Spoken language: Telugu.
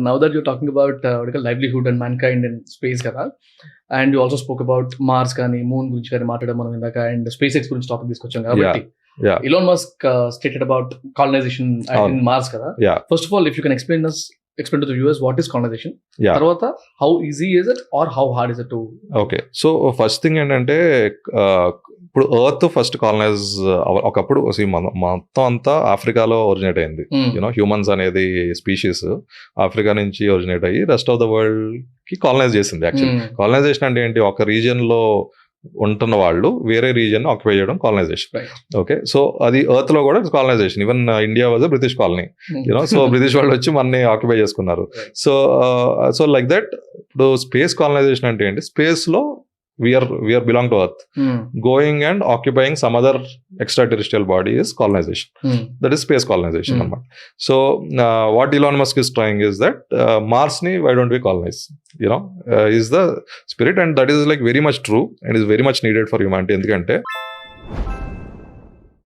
Now that you're talking about what you call livelihood and mankind in space కదా, and you also spoke about Mars కానీ మూన్ గురించి కానీ మాట్లాడడం మనం ఇందాక, అండ్ స్పేస్ ఎక్స్ గురించి టాపిక్ తీసుకొచ్చాం కాబట్టి Elon Musk stated about colonization in Mars కదా. First of all, if you can explain to the viewers what is colonization, తర్వాత how easy is it or how hard is it to. Okay, so first thing ఏంటంటే ఇప్పుడు ఎర్త్ ఫస్ట్ కాలనైజ్ ఒకప్పుడు మొత్తం అంతా ఆఫ్రికాలో ఒరిజినేట్ అయింది. యూనో హ్యూమన్స్ అనేది స్పీషీస్ ఆఫ్రికా నుంచి ఒరిజినేట్ అయ్యి రెస్ట్ ఆఫ్ ద వరల్డ్ కి కాలనైజ్ చేసింది. యాక్చువల్లీ కాలనైజేషన్ అంటే ఏంటి, ఒక రీజియన్ లో ఉంటున్న వాళ్ళు వేరే రీజియన్ ఆక్యుపై చేయడం కాలనైజేషన్. ఓకే, సో అది ఎర్త్ లో కూడా colonisation. Even India was British colony, you know, so British వాళ్ళు వచ్చి మనని ఆక్యుపై చేసుకున్నారు. So like that. ఇప్పుడు స్పేస్ కాలనైజేషన్ అంటే ఏంటి, స్పేస్ లో we are belong to earth, going and occupying some other extraterrestrial body is colonization. That is space colonization. So what Elon Musk is trying is that Mars ni why don't we colonize, is the spirit, and that is like very much true and is very much needed for humanity. Endukante